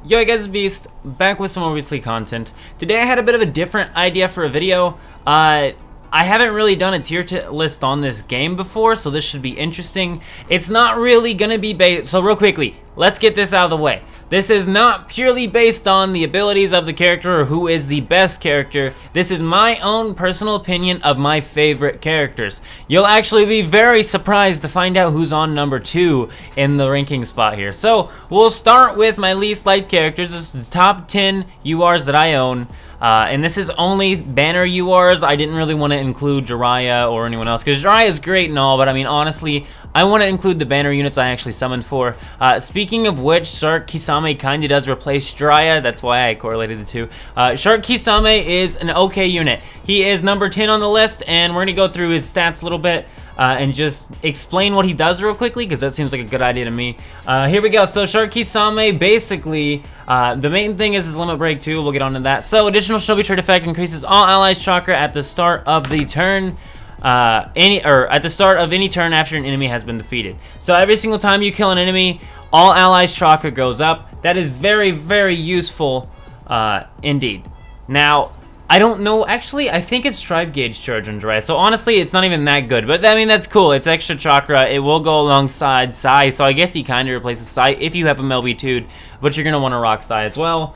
Yo, hey guys, it's Beast, back with some more weekly content. Today I had a bit of a different idea for a video. I haven't really done a tier list on this game before, so this should be interesting. It's not really gonna be based, so real quickly, let's get this out of the way. This is not purely based on the abilities of the character or who is the best character. This is my own personal opinion of my favorite characters. You'll actually be very surprised to find out who's on number 2 in the ranking spot here. So we'll start with my least liked characters. This is the top 10 URs that I own. And this is only banner URs. I didn't really want to include Jiraiya or anyone else, because Jiraiya is great and all, but I mean, honestly, I want to include the banner units I actually summoned for. Speaking of which, Shark Kisame kinda does replace Jiraiya. That's why I correlated the two. Shark Kisame is an okay unit. He is number 10 on the list, and we're gonna go through his stats a little bit. And just explain what he does real quickly, because that seems like a good idea to me. Here we go. So Shark Kisame, basically, the main thing is his limit break too. We'll get onto that. So additional Shobi trait effect increases all allies' chakra at the start of the turn. At the start of any turn after an enemy has been defeated. So every single time you kill an enemy, all allies' chakra goes up. That is very, very useful, indeed. Now, I don't know, actually, I think it's Tribe Gauge Charge on Jiraiya, so honestly, it's not even that good, but I mean, that's cool. It's extra chakra. It will go alongside Sai, so I guess he kind of replaces Sai if you have him LB2'd, but you're going to want to rock Sai as well.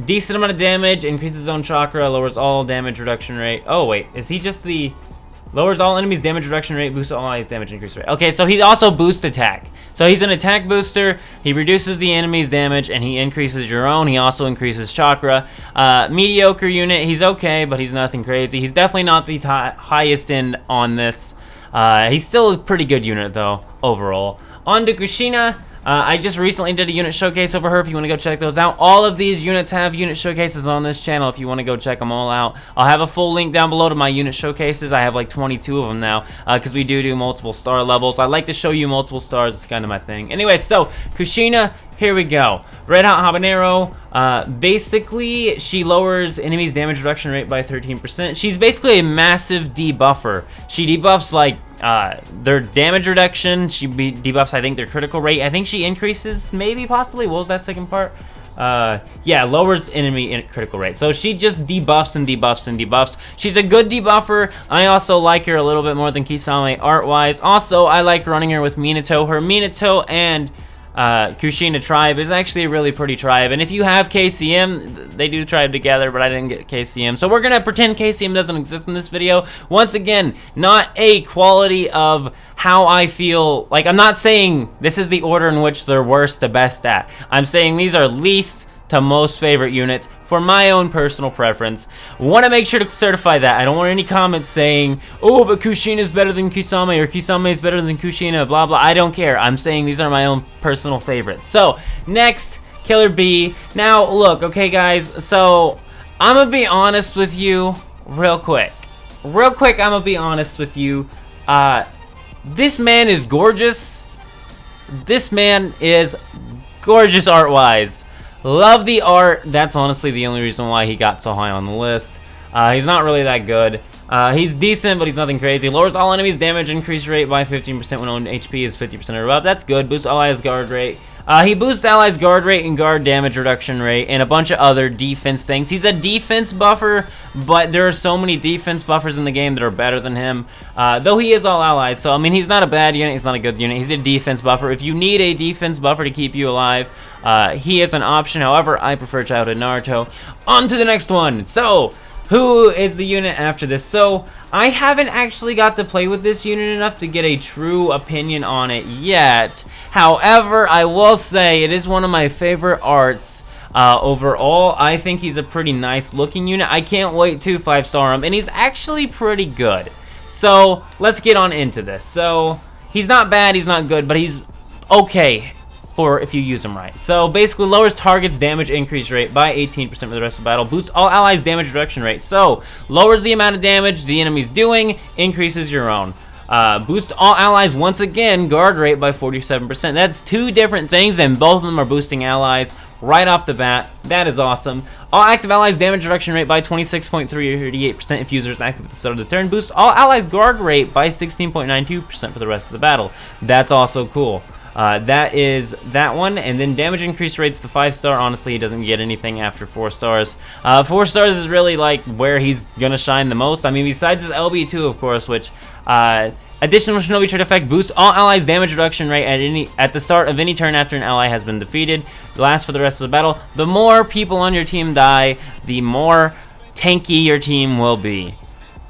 Decent amount of damage, increases his own chakra, lowers all damage reduction rate. Oh, wait, is he just the... Lowers all enemies' damage reduction rate, boosts all allies' damage increase rate. Okay, so he also boosts attack. So he's an attack booster, he reduces the enemy's damage, and he increases your own. He also increases chakra. Mediocre unit, he's okay, but he's nothing crazy. He's definitely not the highest end on this. He's still a pretty good unit, though, overall. On to Kushina. I just recently did a unit showcase over her if you want to go check those out. All of these units have unit showcases on this channel if you want to go check them all out. I'll have a full link down below to my unit showcases. I have like 22 of them now because we do multiple star levels. I like to show you multiple stars. It's kind of my thing. Anyway, so Kushina, here we go. Red Hot Habanero. Basically, she lowers enemies' damage reduction rate by 13%. She's basically a massive debuffer. She debuffs like their damage reduction. She debuffs, I think, their critical rate. I think she increases, maybe, possibly. What was that second part? Yeah, lowers enemy critical rate. So she just debuffs and debuffs and debuffs. She's a good debuffer. I also like her a little bit more than Kisame art-wise. Also, I like running her with Minato. Her Minato and Kushina tribe is actually a really pretty tribe, and if you have KCM, they do tribe together, but I didn't get KCM, so we're gonna pretend KCM doesn't exist in this video. Once again, not a quality of how I feel. Like, I'm not saying this is the order in which they're worst to best at. I'm saying these are least to most favorite units for my own personal preference. Want to make sure to certify that. I don't want any comments saying, oh, but Kushina is better than Kisame, or Kisame is better than Kushina, blah, blah. I don't care. I'm saying these are my own personal favorites. So, next, Killer B. Now, look, okay, guys, so I'm going to be honest with you real quick. Real quick, I'm going to be honest with you. This man is gorgeous. This man is gorgeous art-wise. Love the art. That's honestly the only reason why he got so high on the list. He's not really that good. He's decent, but he's nothing crazy. Lowers all enemies' damage increase rate by 15% when own HP is 50% or above. That's good. Boosts allies' guard rate. He boosts allies' guard rate and guard damage reduction rate and a bunch of other defense things. He's a defense buffer, but there are so many defense buffers in the game that are better than him. Though he is all allies, so I mean, he's not a bad unit. He's not a good unit. He's a defense buffer. If you need a defense buffer to keep you alive, he is an option. However, I prefer Childhood Naruto. On to the next one. So, who is the unit after this? So, I haven't actually got to play with this unit enough to get a true opinion on it yet. However, I will say it is one of my favorite arts. Overall, I think he's a pretty nice looking unit. I can't wait to 5-star him, and he's actually pretty good. So, let's get on into this. So, he's not bad, he's not good, but he's okay for if you use them right. So basically lowers target's damage increase rate by 18% for the rest of the battle. Boosts all allies' damage reduction rate. So lowers the amount of damage the enemy's doing, increases your own. Boost all allies once again guard rate by 47%. That's two different things, and both of them are boosting allies right off the bat. That is awesome. All active allies damage reduction rate by 26.38% if users active at the start of the turn. Boost all allies guard rate by 16.92% for the rest of the battle. That's also cool. That is that one. And then damage increase rates the 5-star. Honestly, he doesn't get anything after 4 stars. 4 stars is really like where he's gonna shine the most. I mean, besides his LB2, of course, which additional shinobi trait effect boosts all allies damage reduction rate at the start of any turn after an ally has been defeated. Lasts for the rest of the battle. The more people on your team die, the more tanky your team will be.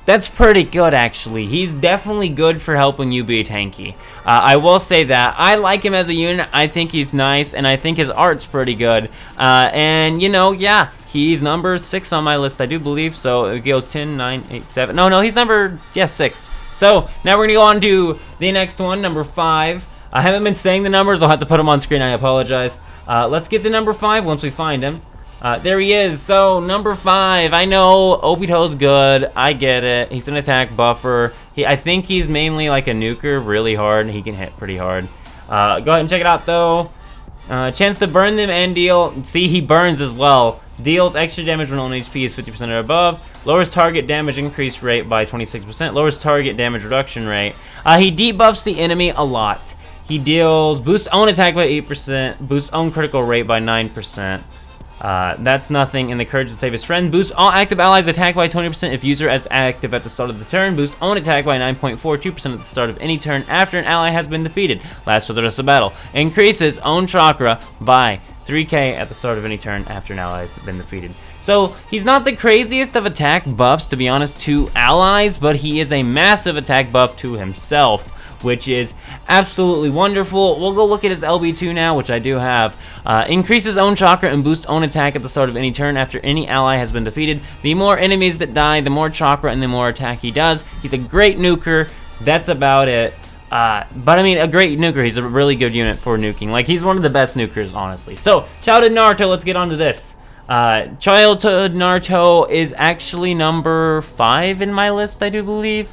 That's pretty good, actually. He's definitely good for helping you be tanky. I will say that. I like him as a unit. I think he's nice, and I think his art's pretty good. And, you know, yeah, he's number 6 on my list, I do believe. So it goes 10, 9, 8, 7. No, he's number, 6. So now we're going to go on to the next one, number 5. I haven't been saying the numbers. I'll have to put them on screen. I apologize. Let's get to number 5 once we find him. There he is. So, number 5. I know Obito's good. I get it. He's an attack buffer. I think he's mainly like a nuker, really hard. He can hit pretty hard. Go ahead and check it out, though. Chance to burn them and deal. See, he burns as well. Deals extra damage when on HP is 50% or above. Lowers target damage increase rate by 26%. Lowers target damage reduction rate. He debuffs the enemy a lot. He deals boost own attack by 8%. Boost own critical rate by 9%. That's nothing. And the courage to save his friend. Boost all active allies attack by 20% if user is active at the start of the turn. Boost own attack by 9.42% at the start of any turn after an ally has been defeated. Lasts for the rest of the battle. Increases own chakra by 3k at the start of any turn after an ally has been defeated. So he's not the craziest of attack buffs, to be honest, to allies, but he is a massive attack buff to himself, which is absolutely wonderful. We'll go look at his LB2 now, which I do have. Increases own chakra and boosts own attack at the start of any turn after any ally has been defeated. The more enemies that die, the more chakra and the more attack he does. He's a great nuker. That's about it. But I mean, a great nuker. He's a really good unit for nuking. Like, he's one of the best nukers, honestly. So, childhood Naruto, let's get on to this. Childhood Naruto is actually number 5 in my list, I do believe.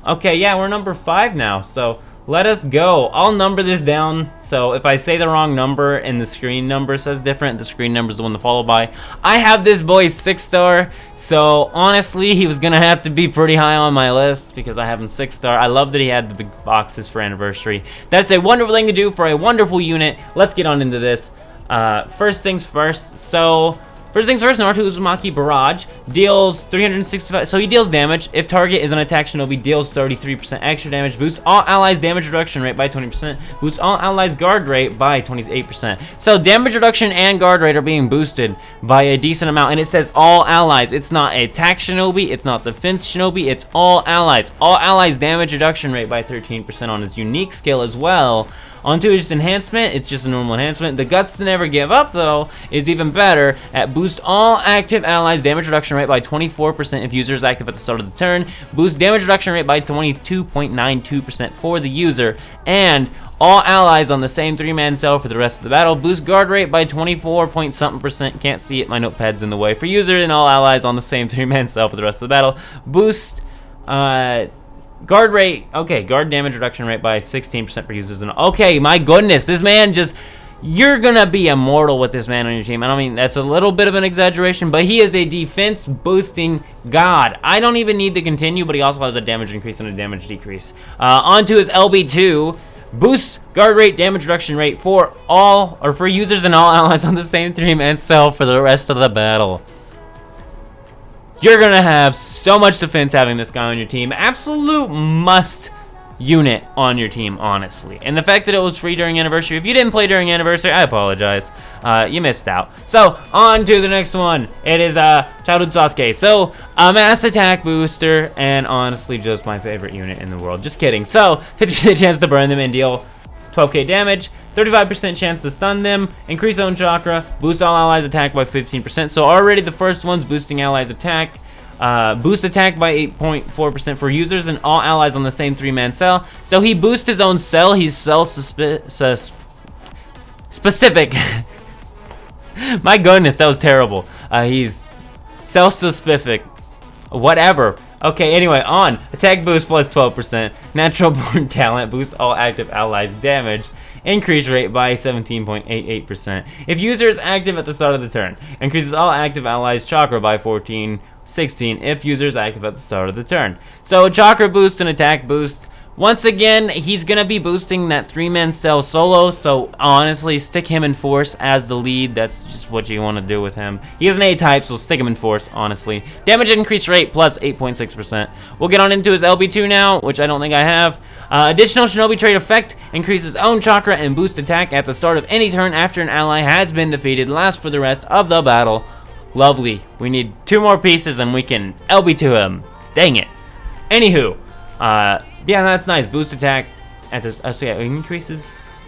Okay, yeah, we're number 5 now, so let us go. I'll number this down, so if I say the wrong number and the screen number says different, the screen number is the one to follow by. I have this boy 6-star, so honestly, he was gonna have to be pretty high on my list because I have him 6-star. I love that he had the big boxes for anniversary. That's a wonderful thing to do for a wonderful unit. Let's get on into this. First things first, Naruto Uzumaki Barrage deals 365, so he deals damage. If target is an attack shinobi, deals 33% extra damage. Boosts all allies damage reduction rate by 20%. Boosts all allies guard rate by 28%. So damage reduction and guard rate are being boosted by a decent amount, and it says all allies. It's not attack shinobi, it's not defense shinobi, it's all allies. All allies damage reduction rate by 13% on his unique skill as well. Onto his enhancement, it's just a normal enhancement. The Guts to Never Give Up, though, is even better at boost all active allies damage reduction rate by 24% if user is active at the start of the turn. Boost damage reduction rate by 22.92% for the user. And all allies on the same 3-man cell for the rest of the battle. Boost guard rate by 24-point-something%. Can't see it, my notepad's in the way. For user and all allies on the same 3-man cell for the rest of the battle. Boost, guard rate, okay, guard damage reduction rate by 16% for users. And okay, my goodness, this man just, you're gonna be immortal with this man on your team. And I mean, that's a little bit of an exaggeration, but he is a defense boosting god. I don't even need to continue, but he also has a damage increase and a damage decrease. Onto his LB2. Boost guard rate, damage reduction rate for all, or for users and all allies on the same 3-man cell for the rest of the battle. You're gonna have so much defense having this guy on your team. Absolute must unit on your team, honestly. And the fact that it was free during anniversary, if you didn't play during anniversary, I apologize. You missed out. So, on to the next one. It is Childhood Sasuke. So, a mass attack booster, and honestly, just my favorite unit in the world. Just kidding. So, 50% chance to burn them and deal 12k damage, 35% chance to stun them, increase own chakra, boost all allies attack by 15%. So already the first one's boosting allies attack. Boost attack by 8.4% for users and all allies on the same 3-man cell. So he boosts his own cell. He's cell specific. My goodness, that was terrible. He's cell specific. Whatever. Okay, anyway, on. Attack boost plus 12%. Natural born talent. Boost all active allies damage. Increase rate by 17.88%. If user is active at the start of the turn. Increases all active allies chakra by 16 if user is active at the start of the turn. So chakra boost and attack boost Once again, he's gonna be boosting that 3-man cell solo, so honestly, stick him in force as the lead. That's just what you want to do with him. He is an A-type, so stick him in force, honestly. Damage increase rate plus 8.6%. We'll get on into his LB2 now, which I don't think I have. Additional Shinobi trait effect increases own chakra and boost attack at the start of any turn after an ally has been defeated. Lasts for the rest of the battle. Lovely. We need 2 more pieces and we can LB2 him. Dang it. Anywho, yeah, that's nice. Boost attack at this. So yeah, increases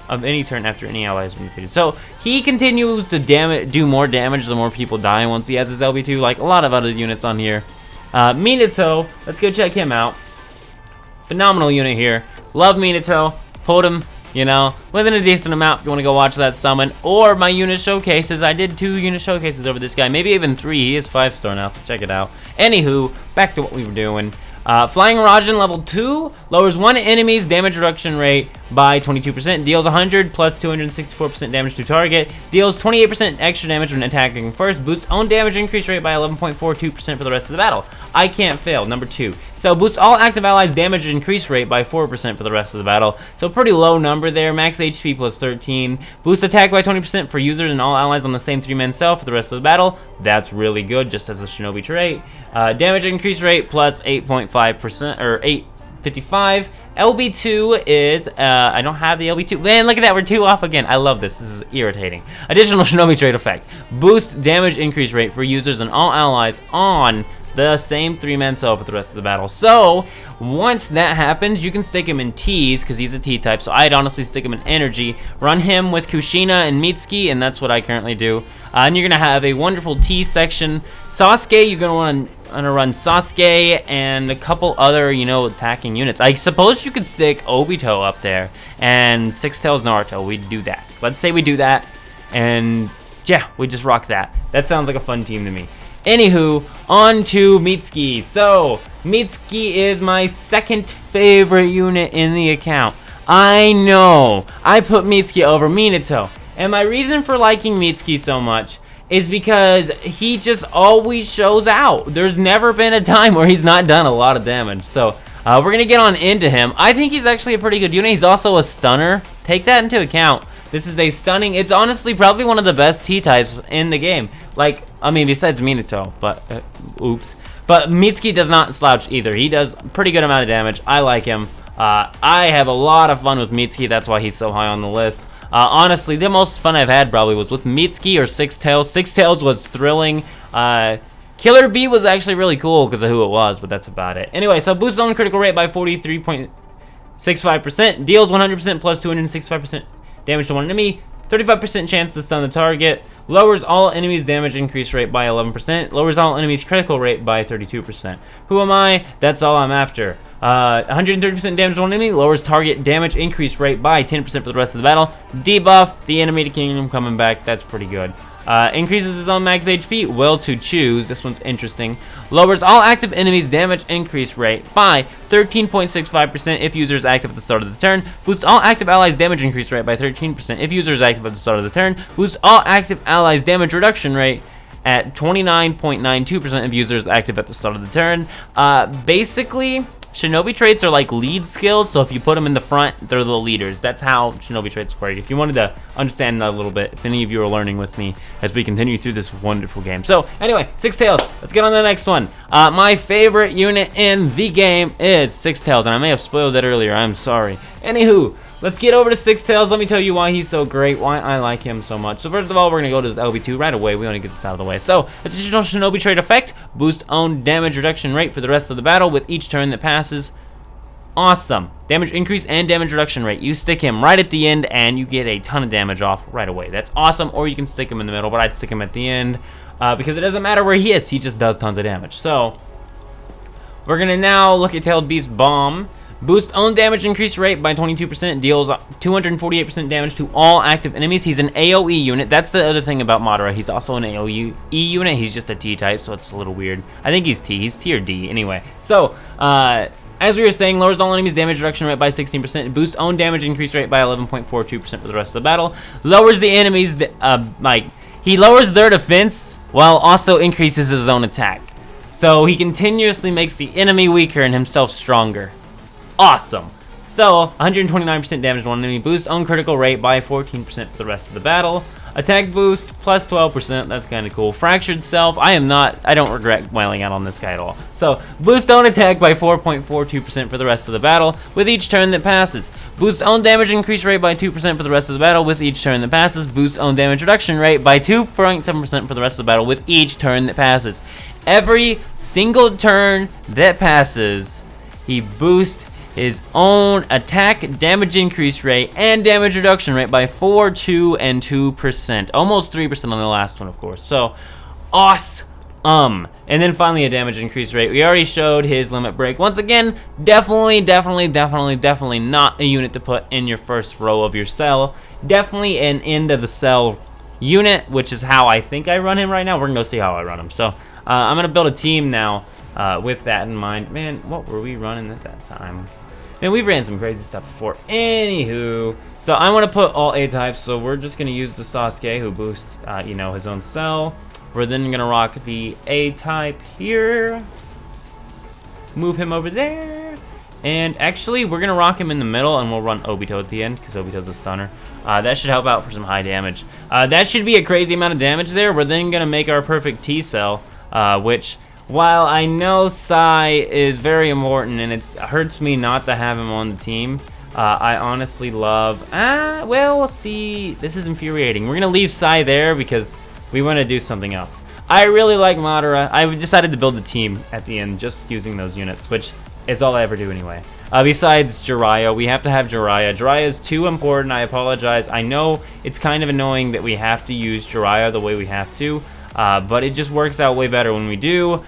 of any turn after any ally has been defeated. So he continues to do more damage the more people die once he has his LB2, like a lot of other units on here. Minato, let's go check him out. Phenomenal unit here. Love Minato. Pulled him, you know, within a decent amount if you want to go watch that summon. Or my unit showcases. I did 2 unit showcases over this guy. Maybe even 3. He is 5-star now, so check it out. Anywho, back to what we were doing. Flying Rajan level 2 lowers one enemy's damage reduction rate by 22%, deals 100 plus 264% damage to target, deals 28% extra damage when attacking first, boosts own damage increase rate by 11.42% for the rest of the battle. I can't fail, number 2. So boosts all active allies damage increase rate by 4% for the rest of the battle. So pretty low number there, max HP plus 13. Boosts attack by 20% for users and all allies on the same 3-man cell for the rest of the battle. That's really good, just as a Shinobi trait. Damage increase rate plus 8.5% or 8.55. LB2 is, I don't have the LB2. Man, look at that, we're 2 off again. I love this, this is irritating. Additional Shinobi trait effect. Boost damage increase rate for users and all allies on the same 3-man cell for the rest of the battle. So, once that happens, you can stick him in T's, because he's a T-type, so I'd honestly stick him in Energy. Run him with Kushina and Mitsuki, and that's what I currently do. And you're going to have a wonderful T section. Sasuke, you're going to run Sasuke and a couple other, you know, attacking units. I suppose you could stick Obito up there and Six Tails Naruto. We'd do that. Let's say we do that, and yeah, we just rock that. That sounds like a fun team to me. Anywho, on to Mitsuki. So, Mitsuki is my 2nd favorite unit in the account. I know, I put Mitsuki over Minato. And my reason for liking Mitsuki so much is because he just always shows out. There's never been a time where he's not done a lot of damage. So, we're going to get on into him. I think he's actually a pretty good unit. He's also a stunner. Take that into account. This is a stunning, it's honestly probably one of the best T-types in the game. Like, I mean, besides Minato, but, oops. But Mitsuki does not slouch either. He does a pretty good amount of damage. I like him. I have a lot of fun with Mitsuki. That's why he's so high on the list. Honestly, the most fun I've had probably was with Mitsuki or Six Tails. Six Tails was thrilling. Killer Bee was actually really cool because of who it was, but that's about it. Anyway, so boosts own critical rate by 43.65%. Deals 100% plus 265% damage to one enemy. 35% chance to stun the target. Lowers all enemies' damage increase rate by 11%. Lowers all enemies' critical rate by 32%. Who am I? That's all I'm after. 130% damage to one enemy. Lowers target damage increase rate by 10% for the rest of the battle. Debuff the enemy to kingdom coming back. That's pretty good. Increases his own max HP. Will to choose. This one's interesting. Lowers all active enemies' damage increase rate by 13.65% if user is active at the start of the turn. Boosts all active allies' damage increase rate by 13% if user is active at the start of the turn. Boosts all active allies' damage reduction rate at 29.92% if user is active at the start of the turn. Basically, Shinobi traits are like lead skills, so if you put them in the front, they're the leaders. That's how Shinobi traits work. If you wanted to understand that a little bit, if any of you are learning with me as we continue through this wonderful game. So, anyway, Six Tails. Let's get on to the next one. My favorite unit in the game is Six Tails, and I may have spoiled it earlier. I'm sorry. Anywho, let's get over to Six Tails. Let me tell you why he's so great, why I like him so much. So first of all, we're going to go to his LB2 right away. We want to get this out of the way. So, additional Shinobi trait effect. Boost own damage reduction rate for the rest of the battle with each turn that passes. Awesome. Damage increase and damage reduction rate. You stick him right at the end and you get a ton of damage off right away. That's awesome. Or you can stick him in the middle, but I'd stick him at the end because it doesn't matter where he is. He just does tons of damage. So, we're going to now look at Tailed Beast Bomb. Boost own damage increase rate by 22%, deals 248% damage to all active enemies. He's an AoE unit. That's the other thing about Madara. He's also an AoE unit. He's just a T-type, so it's a little weird. I think he's T. He's tier D. Anyway, so, as we were saying, lowers all enemies' damage reduction rate by 16%. Boost own damage increase rate by 11.42% for the rest of the battle. Lowers the enemies, he lowers their defense while also increases his own attack. So he continuously makes the enemy weaker and himself stronger. Awesome. So, 129% damage to one enemy. Boost own critical rate by 14% for the rest of the battle. Attack boost plus 12%. That's kind of cool. Fractured self. I don't regret wailing out on this guy at all. So, boost own attack by 4.42% for the rest of the battle with each turn that passes. Boost own damage increase rate by 2% for the rest of the battle with each turn that passes. Boost own damage reduction rate by 2.7% for the rest of the battle with each turn that passes. Every single turn that passes, he boosts his own attack damage increase rate and damage reduction rate by 4, 2, and 2%. Almost 3% on the last one, of course. So, awesome. And then finally a damage increase rate. We already showed his limit break. Once again, definitely not a unit to put in your first row of your cell. Definitely an end of the cell unit, which is how I think I run him right now. We're gonna go see how I run him. So, I'm gonna build a team now with that in mind. Man, what were we running at that time? Man, we've ran some crazy stuff before. Anywho, so I want to put all A types, so we're just going to use the Sasuke who boosts, his own cell. We're then going to rock the A type here. Move him over there. And actually, we're going to rock him in the middle, and we'll run Obito at the end, because Obito's a stunner. That should help out for some high damage. That should be a crazy amount of damage there. We're then going to make our perfect T cell, which... while I know Sai is very important and it hurts me not to have him on the team, I honestly love... well, we'll see. This is infuriating. We're going to leave Sai there because we want to do something else. I really like Madara. I decided to build the team at the end just using those units, which is all I ever do anyway. Besides Jiraiya, we have to have Jiraiya. Jiraiya is too important. I apologize. I know it's kind of annoying that we have to use Jiraiya the way we have to, but it just works out way better when we do.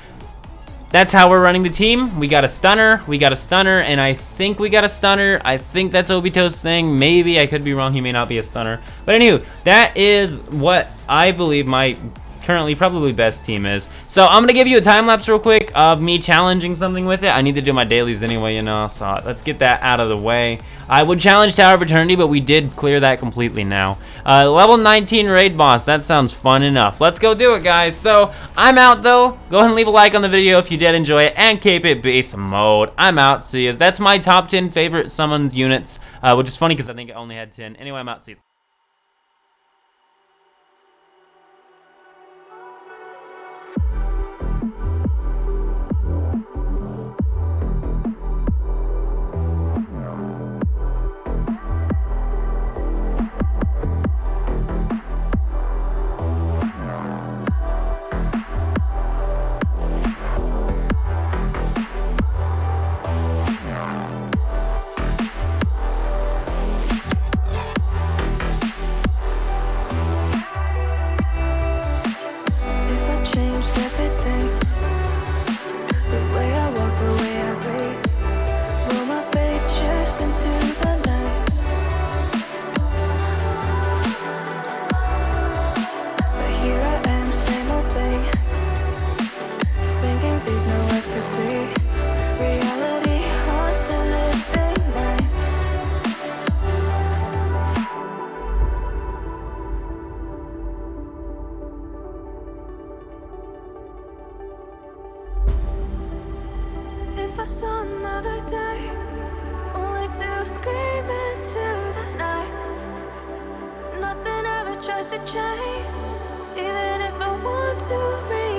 That's how we're running the team. We got a stunner, and I think we got a stunner. I think that's Obito's thing. Maybe, I could be wrong, he may not be a stunner. But anywho, that is what I believe my currently probably best team is. So I'm gonna give you a time lapse real quick of me challenging something with it. I need to do my dailies anyway, so let's get that out of the way. I would challenge Tower of Eternity, but we did clear that completely now. Level 19 raid boss, that sounds fun enough. Let's go do it, guys. So I'm out though. Go ahead and leave a like on the video if you did enjoy it, and keep it beast mode. I'm out. See you. That's my top 10 favorite summoned units, which is funny because I think I only had 10. Anyway, I'm out. See you. If I saw another day, only to scream into the night. Nothing ever tries to change, even if I want to read.